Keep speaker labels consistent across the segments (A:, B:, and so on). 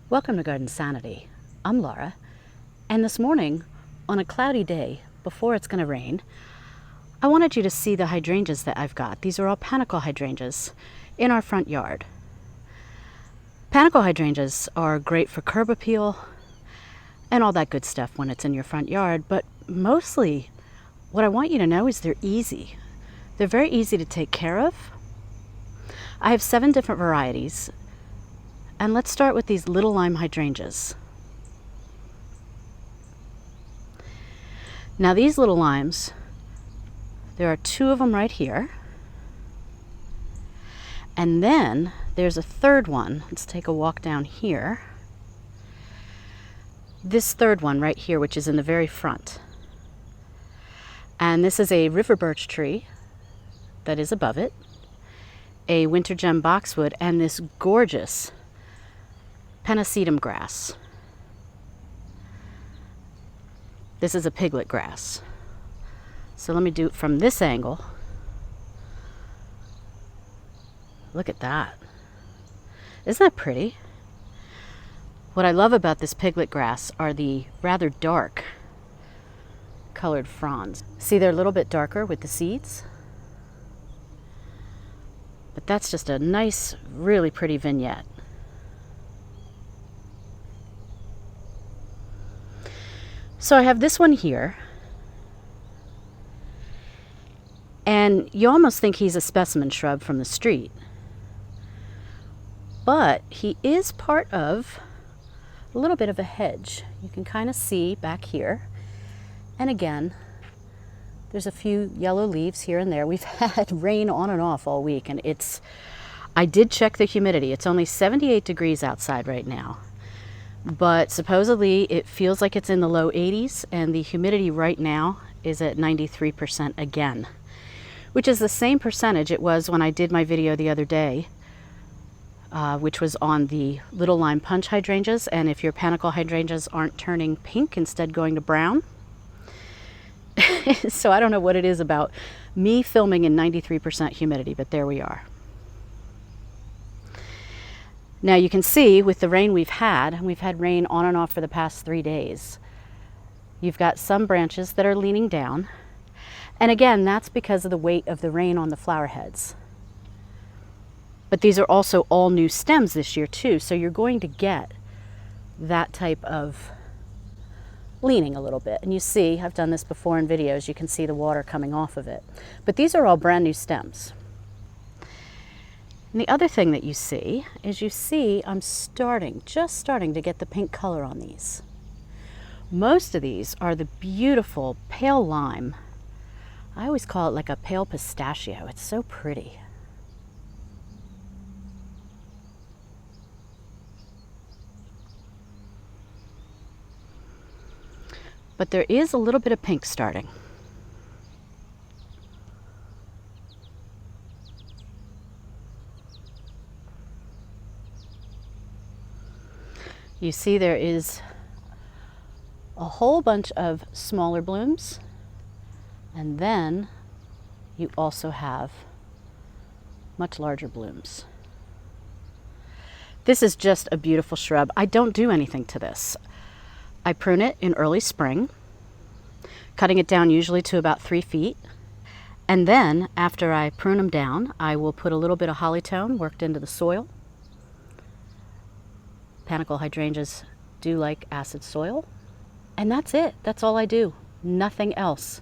A: Welcome to Garden Sanity. I'm Laura, and this morning, on a cloudy day before it's going to rain, I wanted you to see the hydrangeas that I've got. These are all Panicle Hydrangeas in our front yard. Panicle Hydrangeas are great for curb appeal and all that good stuff when it's in your front yard, but mostly what I want you to know is they're easy. They're very easy to take care of. I have 7 different varieties. And let's start with these little Lime Hydrangeas. Now these little limes, there are 2 of them right here. And then there's a third one. Let's take a walk down here. This third one right here, which is in the very front. And this is a river birch tree that is above it, a winter gem boxwood, and this gorgeous Pennisetum grass. This is a piglet grass. So let me do it from this angle. Look at that. Isn't that pretty? What I love about this piglet grass are the rather dark colored fronds. See, they're a little bit darker with the seeds. But that's just a nice, really pretty vignette. So I have this one here, and you almost think he's a specimen shrub from the street, but he is part of a little bit of a hedge. You can kind of see back here, and again, there's a few yellow leaves here and there. We've had rain on and off all week, and I did check the humidity. It's only 78 degrees outside right now. But supposedly it feels like it's in the low 80s, and the humidity right now is at 93% again, which is the same percentage it was when I did my video the other day, which was on the little Lime Punch Hydrangeas. And if your Panicle Hydrangeas aren't turning pink, instead going to brown. So I don't know what it is about me filming in 93% humidity, but there we are. Now you can see with the rain we've had rain on and off for the past 3 days, you've got some branches that are leaning down. And again, that's because of the weight of the rain on the flower heads. But these are also all new stems this year too, so you're going to get that type of leaning a little bit. And you see, I've done this before in videos, you can see the water coming off of it. But these are all brand new stems. And the other thing that you see is I'm just starting to get the pink color on these. Most of these are the beautiful pale lime. I always call it like a pale pistachio. It's so pretty. But there is a little bit of pink starting. You see there is a whole bunch of smaller blooms, and then you also have much larger blooms. This is just a beautiful shrub. I don't do anything to this. I prune it in early spring, cutting it down usually to about 3 feet. And then after I prune them down, I will put a little bit of hollytone worked into the soil. Panicle hydrangeas do like acid soil. And that's it. That's all I do. Nothing else.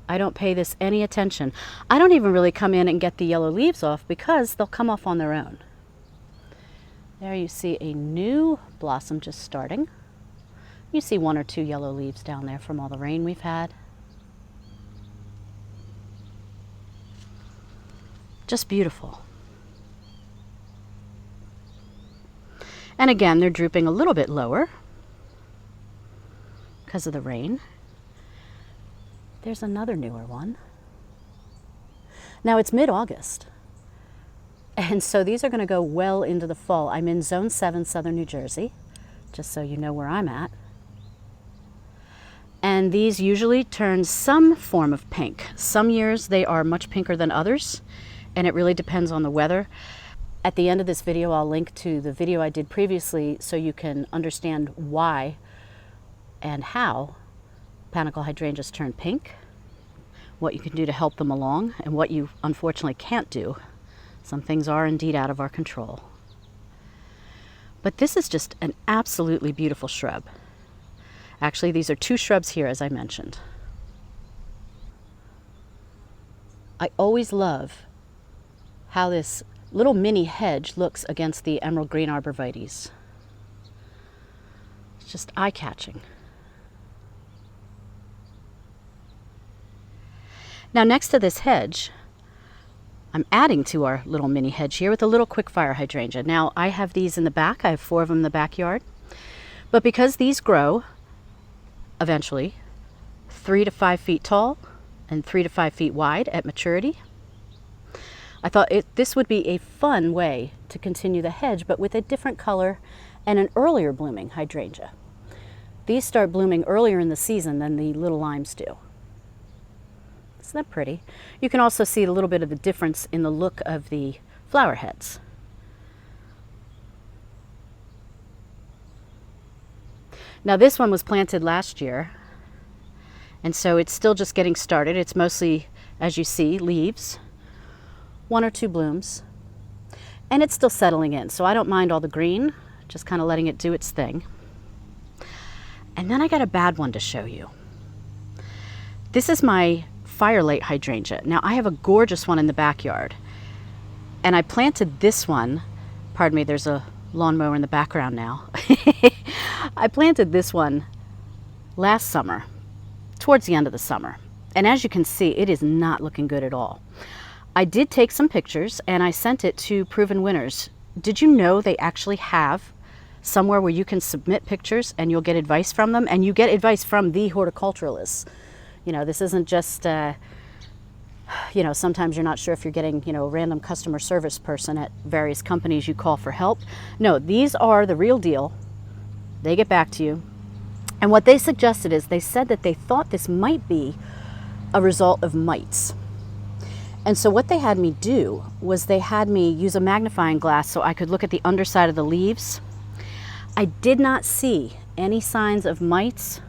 A: I don't pay this any attention. I don't even really come in and get the yellow leaves off because they'll come off on their own. There you see a new blossom just starting. You see 1 or 2 yellow leaves down there from all the rain we've had. Just beautiful. And again, they're drooping a little bit lower because of the rain. There's another newer one. Now it's mid-August, and so these are going to go well into the fall. I'm in Zone 7, Southern New Jersey, just so you know where I'm at. And these usually turn some form of pink. Some years they are much pinker than others, and it really depends on the weather. At the end of this video, I'll link to the video I did previously so you can understand why and how Panicle Hydrangeas turn pink, what you can do to help them along, and what you unfortunately can't do. Some things are indeed out of our control. But this is just an absolutely beautiful shrub. Actually, these are two shrubs here, as I mentioned. I always love how this little mini hedge looks against the emerald green arborvitaes. It's just eye-catching. Now, next to this hedge, I'm adding to our little mini hedge here with a little quick fire hydrangea. Now, I have these in the back. I have 4 of them in the backyard. But because these grow eventually 3 to 5 feet tall and 3 to 5 feet wide at maturity, I thought this would be a fun way to continue the hedge, but with a different color and an earlier blooming hydrangea. These start blooming earlier in the season than the little limes do. Isn't that pretty? You can also see a little bit of the difference in the look of the flower heads. Now, this one was planted last year, and so it's still just getting started. It's mostly, as you see, leaves, 1 or 2 blooms, and it's still settling in, so I don't mind all the green, just kind of letting it do its thing. And then I got a bad one to show you. This is my Light Hydrangea. Now, I have a gorgeous one in the backyard, and I planted this one. Pardon me, there's a lawnmower in the background now. I planted this one last summer, towards the end of the summer, and as you can see, it is not looking good at all. I did take some pictures and I sent it to proven winners. Did you know they actually have somewhere where you can submit pictures and you'll get advice from them, and you get advice from the horticulturalists? You know, this isn't just, you know, sometimes you're not sure if you're getting, you know, a random customer service person at various companies you call for help. No, these are the real deal. They get back to you. And what they suggested is, they said that they thought this might be a result of mites. And so what they had me do was they had me use a magnifying glass so I could look at the underside of the leaves. I did not see any signs of mites,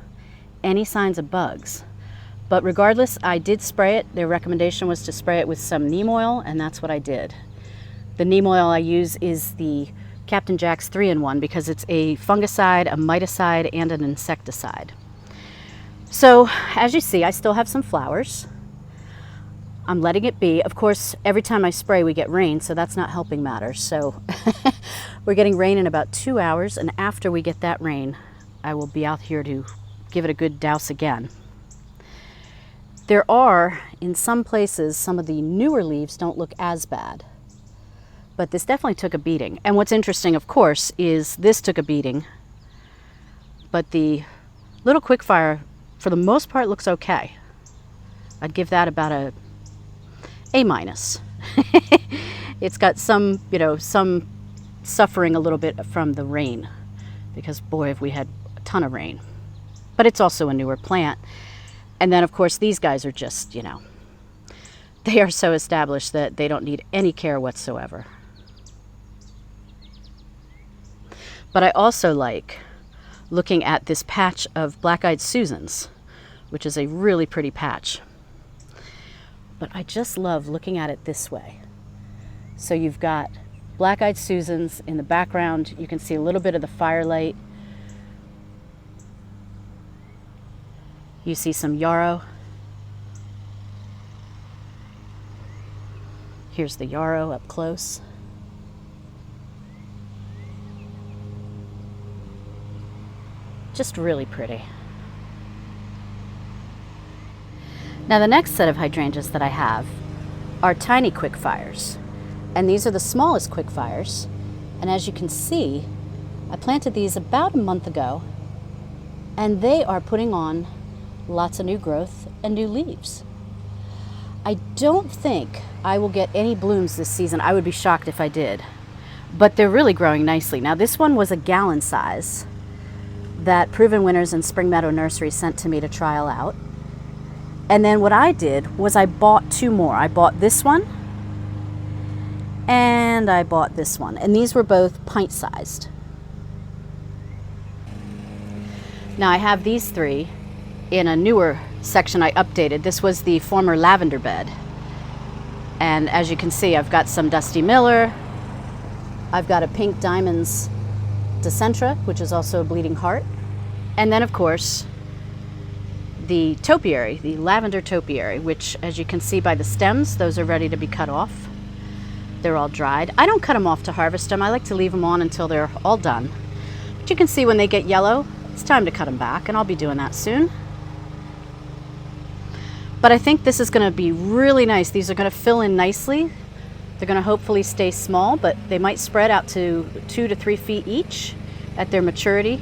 A: any signs of bugs. But regardless, I did spray it. Their recommendation was to spray it with some neem oil, and that's what I did. The neem oil I use is the Captain Jack's 3-in-1 because it's a fungicide, a miticide, and an insecticide. So, as you see, I still have some flowers. I'm letting it be. Of course, every time I spray, we get rain, so that's not helping matters. So, we're getting rain in about 2 hours, and after we get that rain, I will be out here to give it a good douse again. There are, in some places, some of the newer leaves don't look as bad, but this definitely took a beating. And what's interesting, of course, is this took a beating, but the little quickfire, for the most part, looks okay. I'd give that about a A-. It's got some, you know, some suffering a little bit from the rain, because boy, have we had a ton of rain. But it's also a newer plant. And then, of course, these guys are just, you know, they are so established that they don't need any care whatsoever. But I also like looking at this patch of black-eyed Susans, which is a really pretty patch. But I just love looking at it this way. So you've got black-eyed Susans in the background. You can see a little bit of the firelight. You see some yarrow. Here's the yarrow up close. Just really pretty. Now, the next set of hydrangeas that I have are tiny quickfires. And these are the smallest quickfires. And as you can see, I planted these about a month ago, and they are putting on lots of new growth and new leaves. I don't think I will get any blooms this season. I would be shocked if I did, but they're really growing nicely. Now, this one was a gallon size that Proven Winners and Spring Meadow Nursery sent to me to trial out. And then what I did was I bought 2 more. I bought this one And I bought this one, and these were both pint-sized. Now I have these three in a newer section I updated. This was the former lavender bed. And as you can see, I've got some Dusty Miller. I've got a Pink Diamonds Decentra, which is also a bleeding heart. And then, of course, the topiary, the lavender topiary, which, as you can see by the stems, those are ready to be cut off. They're all dried. I don't cut them off to harvest them. I like to leave them on until they're all done. But you can see when they get yellow, it's time to cut them back, and I'll be doing that soon. But I think this is going to be really nice. These are going to fill in nicely. They're going to hopefully stay small, but they might spread out to 2 to 3 feet each at their maturity.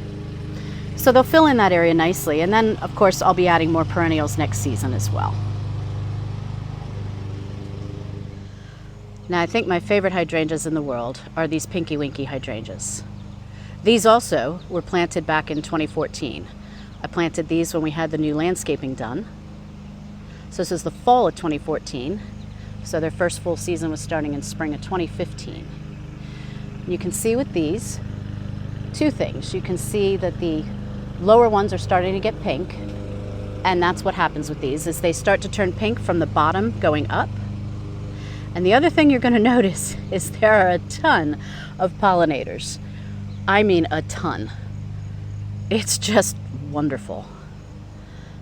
A: So they'll fill in that area nicely. And then, of course, I'll be adding more perennials next season as well. Now, I think my favorite hydrangeas in the world are these Winky Hydrangeas. These also were planted back in 2014. I planted these when we had the new landscaping done. So this is the fall of 2014. So their first full season was starting in spring of 2015. You can see with these, two things. You can see that the lower ones are starting to get pink, and that's what happens with these, is they start to turn pink from the bottom going up. And the other thing you're going to notice is there are a ton of pollinators. I mean a ton. It's just wonderful.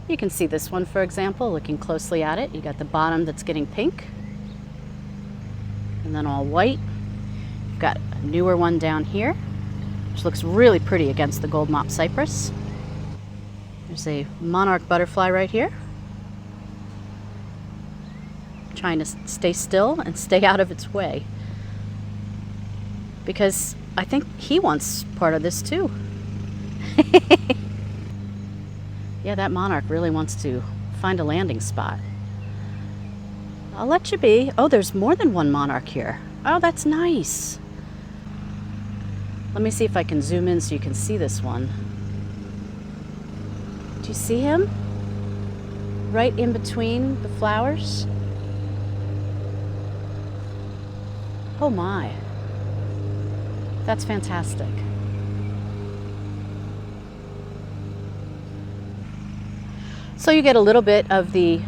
A: You can see this one, for example, looking closely at it. You got the bottom that's getting pink, and then all white. You've got a newer one down here, which looks really pretty against the gold mop cypress. There's a monarch butterfly right here, trying to stay still and stay out of its way, because I think he wants part of this too. Yeah, that monarch really wants to find a landing spot. I'll let you be. Oh, there's more than one monarch here. Oh, that's nice. Let me see if I can zoom in so you can see this one. Do you see him? Right in between the flowers? Oh my. That's fantastic. So you get a little bit of the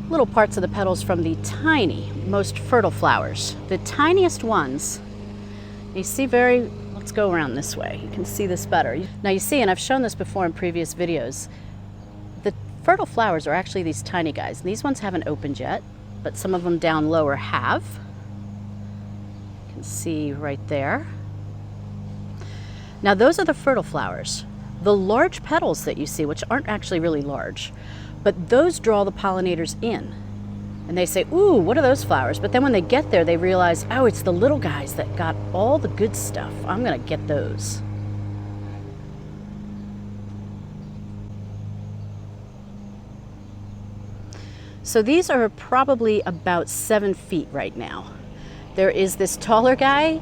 A: little parts of the petals from the tiny, most fertile flowers. The tiniest ones, you see let's go around this way. You can see this better. Now you see, and I've shown this before in previous videos, the fertile flowers are actually these tiny guys. These ones haven't opened yet, but some of them down lower have. You can see right there. Now those are the fertile flowers. The large petals that you see, which aren't actually really large, but those draw the pollinators in. And they say, ooh, what are those flowers? But then when they get there, they realize, oh, it's the little guys that got all the good stuff. I'm gonna get those. So these are probably about 7 feet right now. There is this taller guy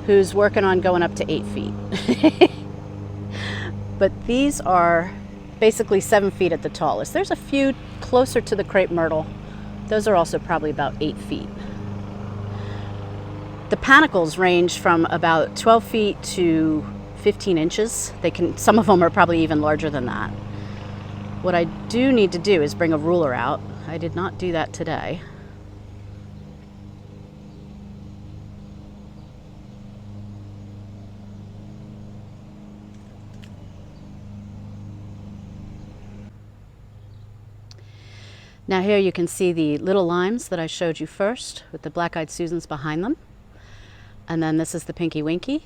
A: who's working on going up to 8 feet. But these are basically 7 feet at the tallest. There's a few closer to the crepe myrtle. Those are also probably about 8 feet. The panicles range from about 12 feet to 15 inches. Some of them are probably even larger than that. What I do need to do is bring a ruler out. I did not do that today. Now here you can see the little limes that I showed you first with the black-eyed Susans behind them. And then this is the Pinky Winky.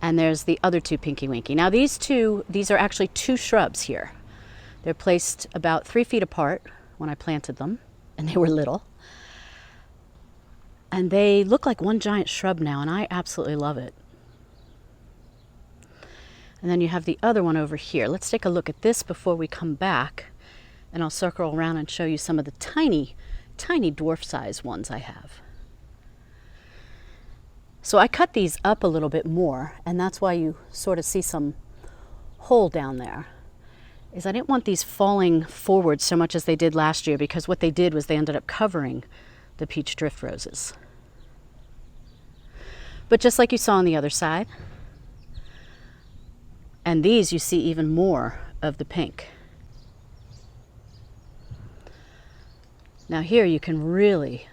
A: And there's the other two Pinky Winky. Now these are actually two shrubs here. They're placed about 3 feet apart when I planted them, and they were little. And they look like one giant shrub now, and I absolutely love it. And then you have the other one over here. Let's take a look at this before we come back, and I'll circle around and show you some of the tiny, tiny dwarf size ones I have. So I cut these up a little bit more, and that's why you sort of see some hole down there. is I didn't want these falling forward so much as they did last year, because what they did was they ended up covering the peach drift roses. But just like you saw on the other side, and these you see even more of the pink. Now here you can really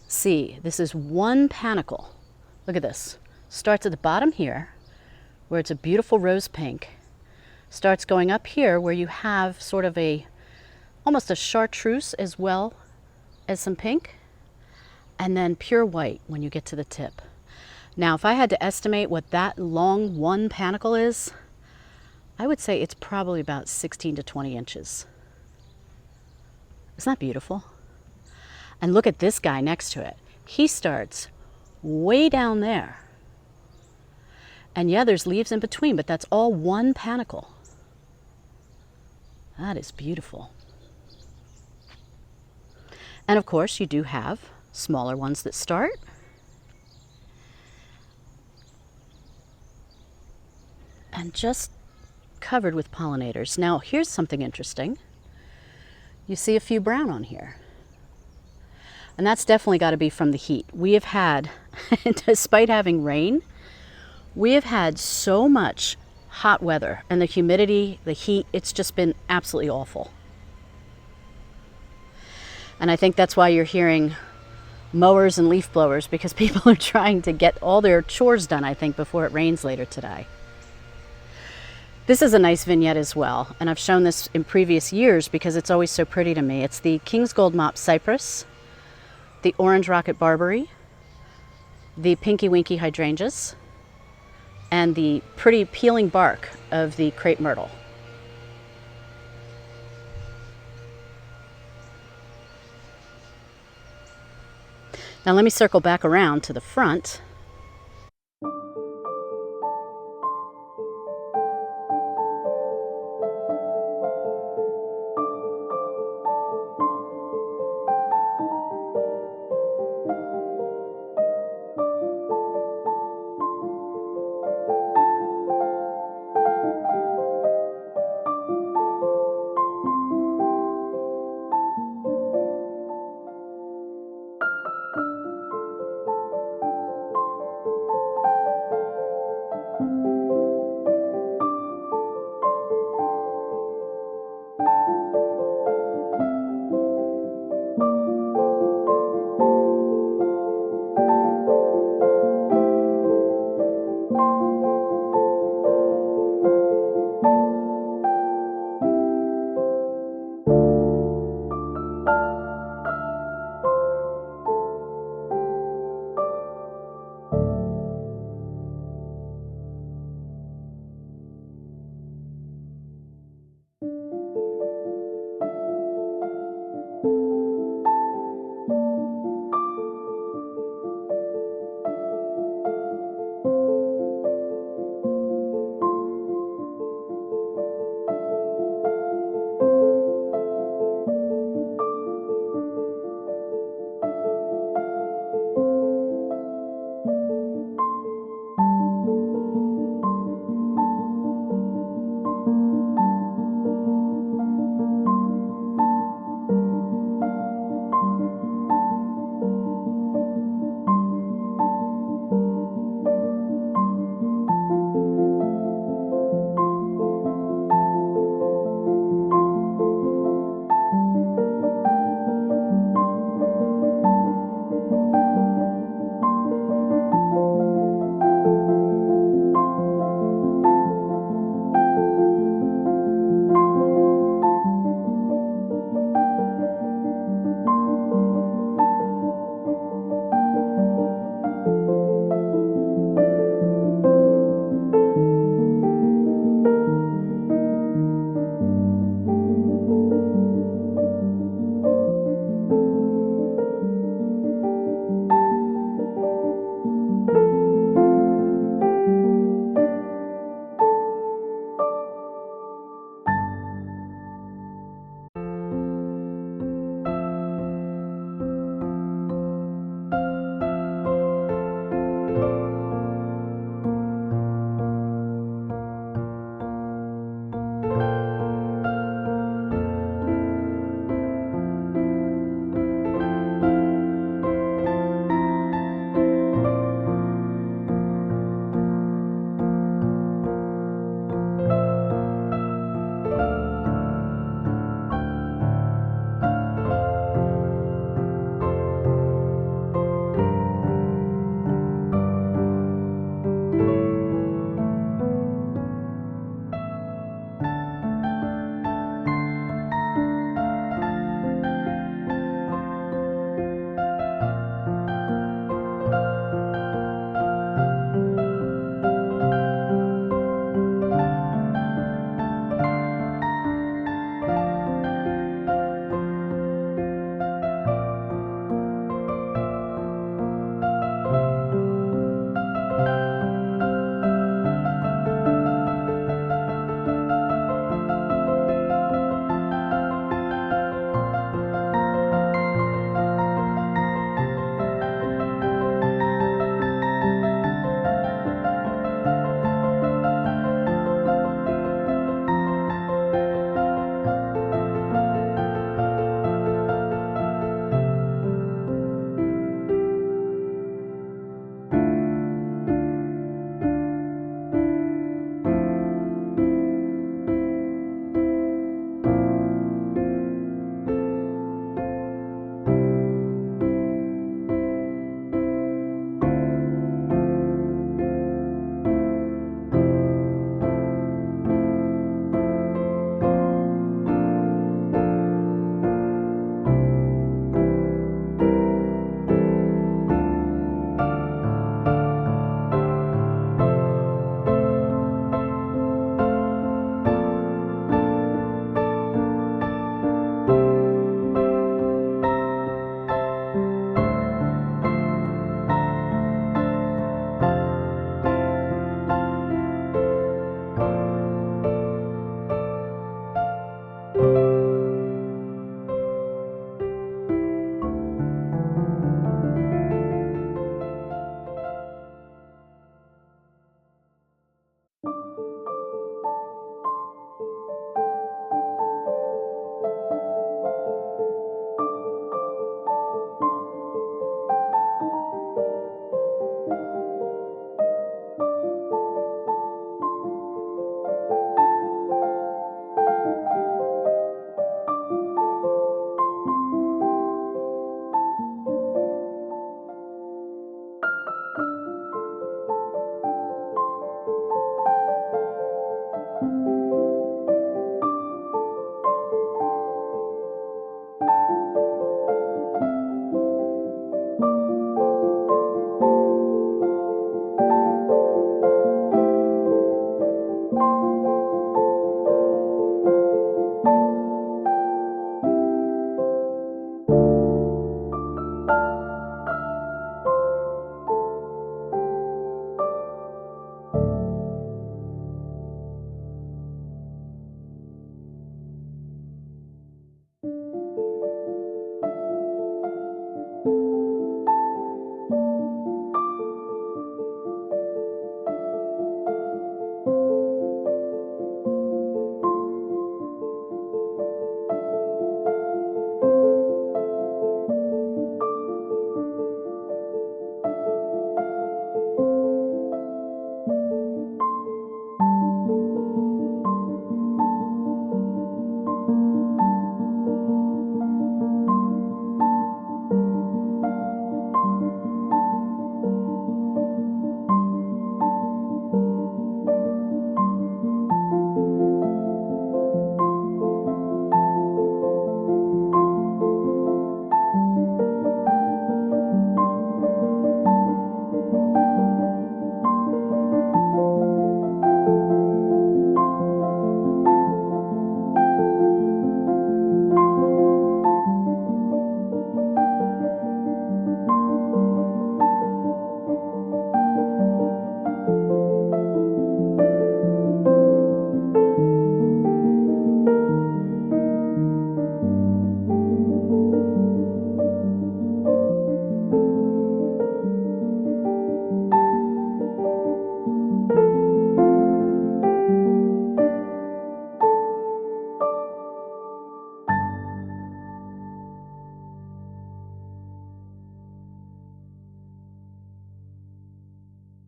A: see, this is one panicle. Look at this. Starts at the bottom here, where it's a beautiful rose pink. Starts going up here where you have sort of almost a chartreuse as well as some pink, and then pure white when you get to the tip. Now, if I had to estimate what that long one panicle is, I would say it's probably about 16 to 20 inches. Isn't that beautiful? And look at this guy next to it. He starts way down there. And yeah, there's leaves in between, but that's all one panicle. That is beautiful. And of course, you do have smaller ones that start. And just covered with pollinators. Now, here's something interesting. You see a few brown on here. And that's definitely got to be from the heat. We have had, despite having rain, we have had so much hot weather, and the humidity, the heat, it's just been absolutely awful. And I think that's why you're hearing mowers and leaf blowers, because people are trying to get all their chores done, I think, before it rains later today. This is a nice vignette as well, and I've shown this in previous years because it's always so pretty to me. It's the King's Gold Mop Cypress, the Orange Rocket Barberry, the Pinky Winky Hydrangeas, and the pretty peeling bark of the crepe myrtle. Now let me circle back around to the front